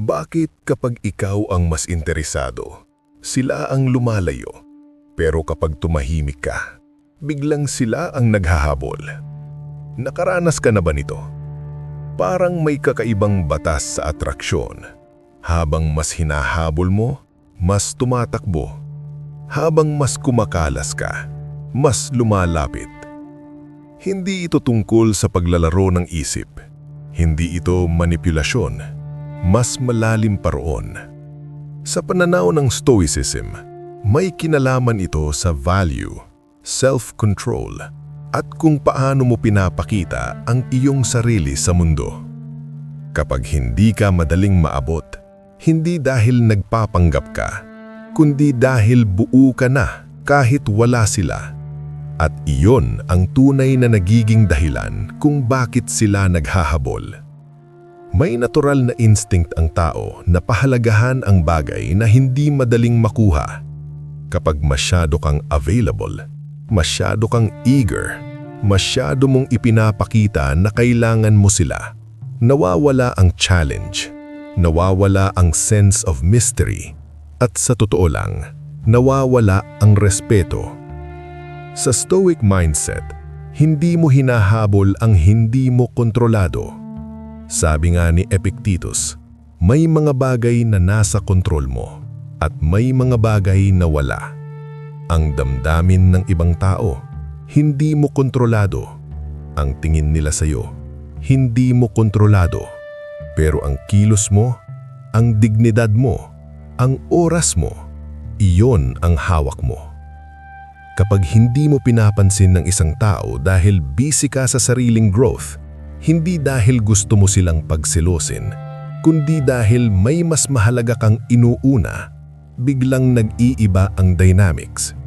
Bakit kapag ikaw ang mas interesado, sila ang lumalayo? Pero kapag tumahimik ka, biglang sila ang naghahabol. Nakaranas ka na ba nito? Parang may kakaibang batas sa atraksyon. Habang mas hinahabol mo, mas tumatakbo. Habang mas kumakalas ka, mas lumalapit. Hindi ito tungkol sa paglalaro ng isip. Hindi ito manipulasyon. Mas malalim pa roon. Sa pananaw ng Stoicism, may kinalaman ito sa value, self-control, at kung paano mo pinapakita ang iyong sarili sa mundo. Kapag hindi ka madaling maabot, hindi dahil nagpapanggap ka, kundi dahil buo ka na kahit wala sila. At iyon ang tunay na nagiging dahilan kung bakit sila naghahabol. May natural na instinct ang tao na pahalagahan ang bagay na hindi madaling makuha. Kapag masyado kang available, masyado kang eager, masyado mong ipinapakita na kailangan mo sila, nawawala ang challenge, nawawala ang sense of mystery, at sa totoo lang, nawawala ang respeto. Sa Stoic mindset, hindi mo hinahabol ang hindi mo kontrolado. Sabi nga ni Epictetus, may mga bagay na nasa kontrol mo at may mga bagay na wala. Ang damdamin ng ibang tao, hindi mo kontrolado. Ang tingin nila sa'yo, hindi mo kontrolado. Pero ang kilos mo, ang dignidad mo, ang oras mo, iyon ang hawak mo. Kapag hindi mo pinapansin ng isang tao dahil busy ka sa sariling growth, hindi dahil gusto mo silang pagselosin, kundi dahil may mas mahalaga kang inuuna, biglang nag-iiba ang dynamics.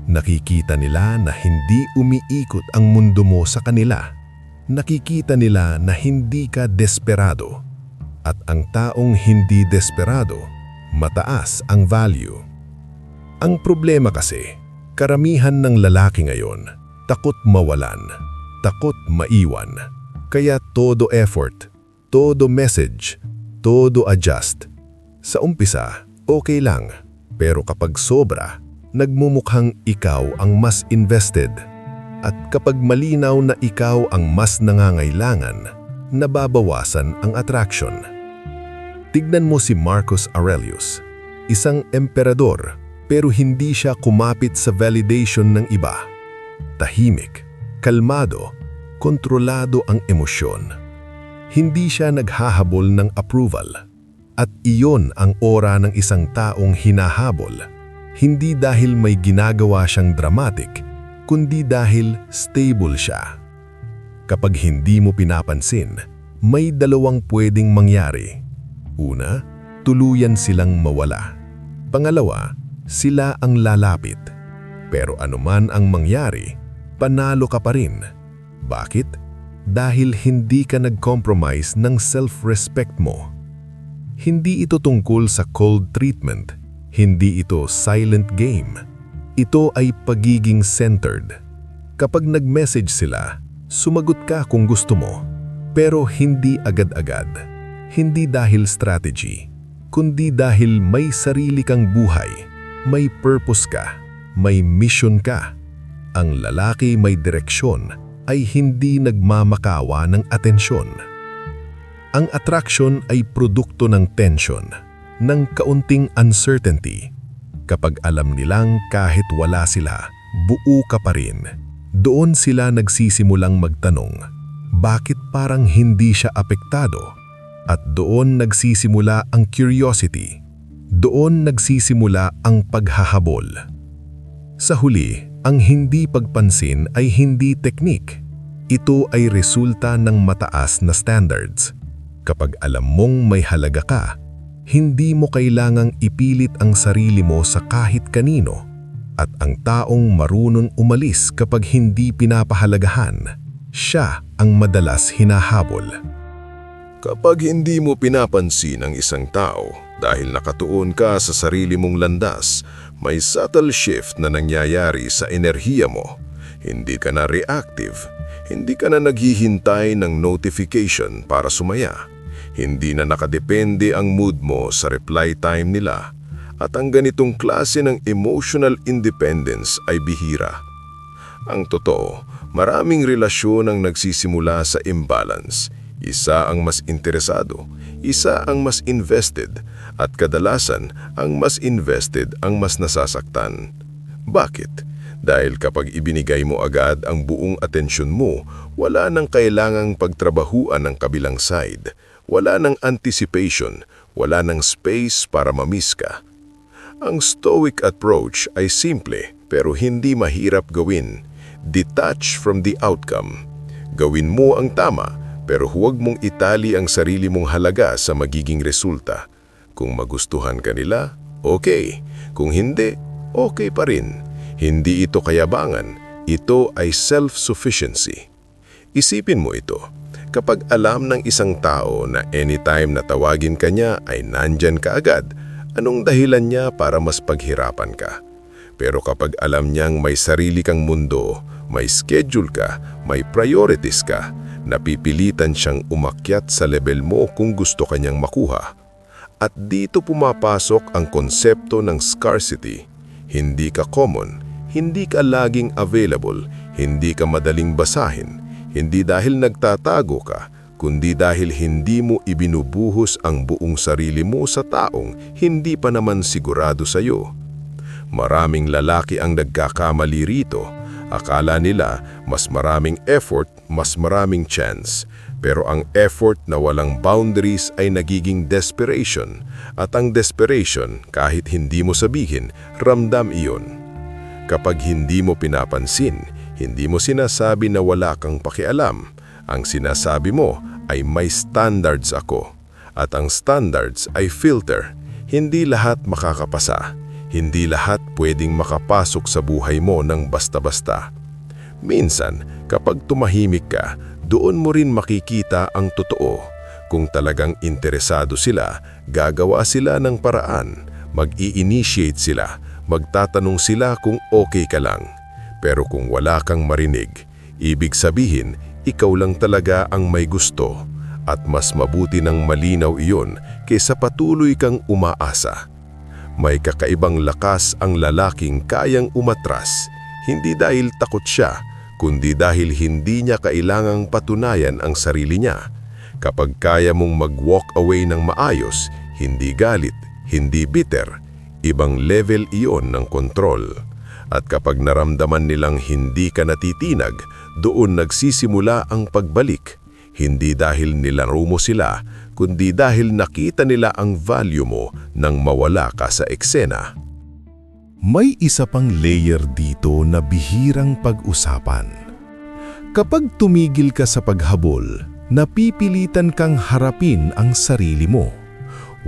Nakikita nila na hindi umiikot ang mundo mo sa kanila. Nakikita nila na hindi ka desperado. At ang taong hindi desperado, mataas ang value. Ang problema kasi, karamihan ng lalaki ngayon, takot mawalan, takot maiwan. Kaya todo effort, todo message, todo adjust. Sa umpisa, okay lang. Pero kapag sobra, nagmumukhang ikaw ang mas invested. At kapag malinaw na ikaw ang mas nangangailangan, nababawasan ang attraction. Tignan mo si Marcus Aurelius, isang emperador, pero hindi siya kumapit sa validation ng iba. Tahimik, kalmado, kontrolado ang emosyon. Hindi siya naghahabol ng approval. At iyon ang ora ng isang taong hinahabol. Hindi dahil may ginagawa siyang dramatic, kundi dahil stable siya. Kapag hindi mo pinapansin, may dalawang pwedeng mangyari. Una, tuluyan silang mawala. Pangalawa, sila ang lalapit. Pero anuman ang mangyari, panalo ka pa rin. Bakit? Dahil hindi ka nag-compromise ng self-respect mo. Hindi ito tungkol sa cold treatment. Hindi ito silent game. Ito ay pagiging centered. Kapag nag-message sila, sumagot ka kung gusto mo. Pero hindi agad-agad. Hindi dahil strategy, kundi dahil may sarili kang buhay, may purpose ka, may mission ka. Ang lalaki may direksyon ay hindi nagmamakawa ng atensyon. Ang attraction ay produkto ng tension, ng kaunting uncertainty. Kapag alam nilang kahit wala sila, buo ka pa rin, doon sila nagsisimulang magtanong, bakit parang hindi siya apektado? At doon nagsisimula ang curiosity. Doon nagsisimula ang paghahabol. Sa huli, ang hindi pagpansin ay hindi teknik. Ito ay resulta ng mataas na standards. Kapag alam mong may halaga ka, hindi mo kailangang ipilit ang sarili mo sa kahit kanino. At ang taong marunong umalis kapag hindi pinapahalagahan, siya ang madalas hinahabol. Kapag hindi mo pinapansin ang isang tao dahil nakatuon ka sa sarili mong landas, may subtle shift na nangyayari sa enerhiya mo. Hindi ka na reactive, hindi ka na naghihintay ng notification para sumaya. Hindi na nakadepende ang mood mo sa reply time nila at ang ganitong klase ng emotional independence ay bihira. Ang totoo, maraming relasyon ang nagsisimula sa imbalance. Isa ang mas interesado, isa ang mas invested, at kadalasan ang mas invested ang mas nasasaktan. Bakit? Dahil kapag ibinigay mo agad ang buong atensyon mo, wala nang kailangang pagtrabahuan ng kabilang side, wala nang anticipation, wala nang space para mamiss ka. Ang stoic approach ay simple pero hindi mahirap gawin. Detach from the outcome. Gawin mo ang tama pero huwag mong itali ang sarili mong halaga sa magiging resulta. Kung magustuhan ka nila, okay. Kung hindi, okay pa rin. Hindi ito kayabangan, ito ay self-sufficiency. Isipin mo ito, kapag alam ng isang tao na anytime na tawagin ka niya ay nandyan ka agad, anong dahilan niya para mas paghirapan ka? Pero kapag alam niyang may sarili kang mundo, may schedule ka, may priorities ka, napipilitan siyang umakyat sa level mo kung gusto kanyang makuha. At dito pumapasok ang konsepto ng scarcity. Hindi ka common, hindi ka laging available, hindi ka madaling basahin, hindi dahil nagtatago ka, kundi dahil hindi mo ibinubuhos ang buong sarili mo sa taong hindi pa naman sigurado sa iyo. Maraming lalaki ang nagkakamali rito. Akala nila mas maraming effort, mas maraming chance. Pero ang effort na walang boundaries ay nagiging desperation. At ang desperation, kahit hindi mo sabihin, ramdam iyon. Kapag hindi mo pinapansin, hindi mo sinasabi na wala kang pakialam. Ang sinasabi mo ay may standards ako. At ang standards ay filter. Hindi lahat makakapasa. Hindi lahat pwedeng makapasok sa buhay mo ng basta-basta. Minsan, kapag tumahimik ka, doon mo rin makikita ang totoo. Kung talagang interesado sila, gagawa sila ng paraan, mag-i-initiate sila, magtatanong sila kung okay ka lang. Pero kung wala kang marinig, ibig sabihin, ikaw lang talaga ang may gusto. At mas mabuti ng malinaw iyon kaysa patuloy kang umaasa. May kakaibang lakas ang lalaking kayang umatras, hindi dahil takot siya, kundi dahil hindi niya kailangang patunayan ang sarili niya. Kapag kaya mong mag-walk away ng maayos, hindi galit, hindi bitter, ibang level iyon ng kontrol. At kapag naramdaman nilang hindi ka natitinag, doon nagsisimula ang pagbalik. Hindi dahil nilaro mo sila, kundi dahil nakita nila ang value mo nang mawala ka sa eksena. May isa pang layer dito na bihirang pag-usapan. Kapag tumigil ka sa paghabol, napipilitan kang harapin ang sarili mo.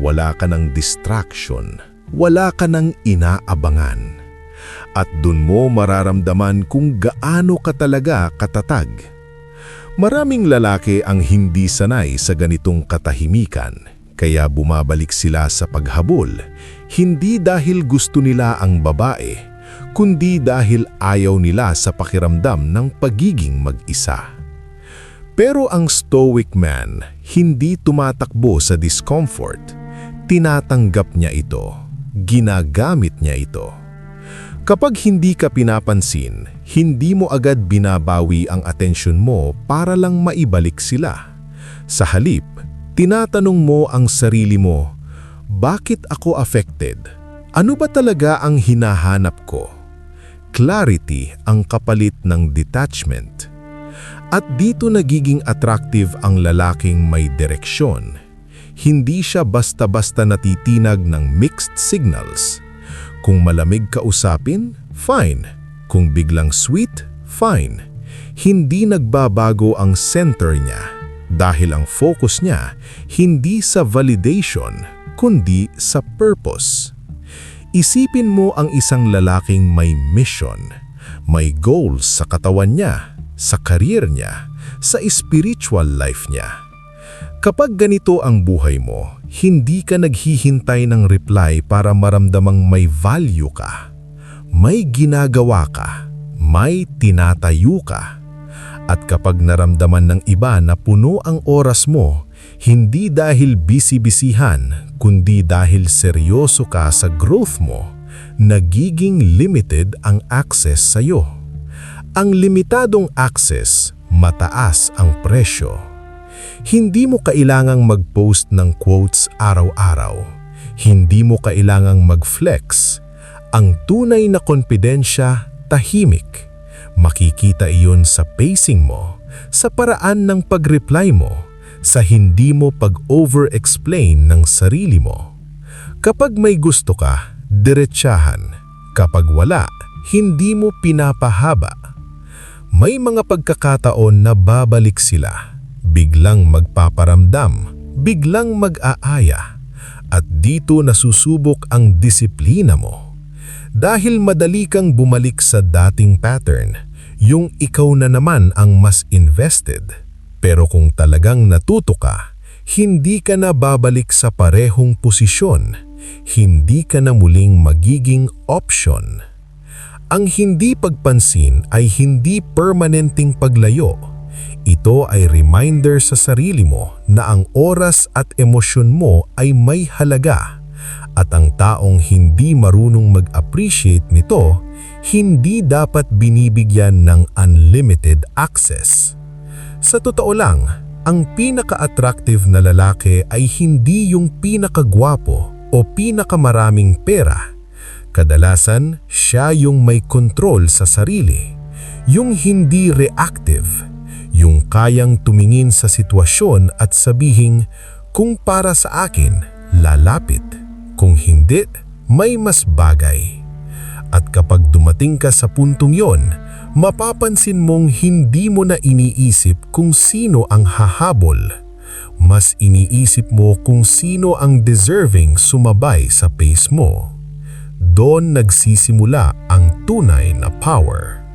Wala ka ng distraction, wala ka ng inaabangan. At dun mo mararamdaman kung gaano ka talaga katatag. Maraming lalaki ang hindi sanay sa ganitong katahimikan, kaya bumabalik sila sa paghabol, hindi dahil gusto nila ang babae, kundi dahil ayaw nila sa pakiramdam ng pagiging mag-isa. Pero ang stoic man, hindi tumatakbo sa discomfort. Tinatanggap niya ito, ginagamit niya ito. Kapag hindi ka pinapansin, hindi mo agad binabawi ang atensyon mo para lang maibalik sila. Sa halip, tinatanong mo ang sarili mo, bakit ako affected? Ano ba talaga ang hinahanap ko? Clarity ang kapalit ng detachment. At dito nagiging attractive ang lalaking may direksyon. Hindi siya basta-basta natitinag ng mixed signals. Kung malamig kausapin, fine. Kung biglang sweet, fine. Hindi nagbabago ang center niya dahil ang focus niya hindi sa validation, kundi sa purpose. Isipin mo ang isang lalaking may mission, may goals sa katawan niya, sa career niya, sa spiritual life niya. Kapag ganito ang buhay mo, hindi ka naghihintay ng reply para maramdamang may value ka. May ginagawa ka, may tinatayo ka. At kapag naramdaman ng iba na puno ang oras mo, Hindi dahil busy-bisihan, kundi dahil seryoso ka sa growth mo, nagiging limited ang access sa'yo. Ang limitadong access, mataas ang presyo. Hindi mo kailangang mag-post ng quotes araw-araw. Hindi mo kailangang mag-flex. Ang tunay na kompidensya, tahimik. Makikita iyon sa pacing mo, sa paraan ng pag-reply mo, sa hindi mo pag-over-explain ng sarili mo. Kapag may gusto ka, diretsahan. Kapag wala, hindi mo pinapahaba. May mga pagkakataon na babalik sila. Biglang magpaparamdam, biglang mag-aaya. At dito nasusubok ang disiplina mo. Dahil madali kang bumalik sa dating pattern, yung ikaw na naman ang mas invested. Pero kung talagang natuto ka, hindi ka na babalik sa parehong posisyon. Hindi ka na muling magiging option. Ang hindi pagpansin ay hindi permanenteng paglayo. Ito ay reminder sa sarili mo na ang oras at emosyon mo ay may halaga. At ang taong hindi marunong mag-appreciate nito, hindi dapat binibigyan ng unlimited access. Sa totoo lang, ang pinaka-attractive na lalaki ay hindi yung pinakagwapo o pinakamaraming pera. Kadalasan, siya yung may kontrol sa sarili, yung hindi reactive, yung kayang tumingin sa sitwasyon at sabihing, kung para sa akin, lalapit. Kung hindi, may mas bagay. At kapag dumating ka sa puntong yon, mapapansin mong hindi mo na iniisip kung sino ang hahabol. Mas iniisip mo kung sino ang deserving sumabay sa pace mo. Doon nagsisimula ang tunay na power.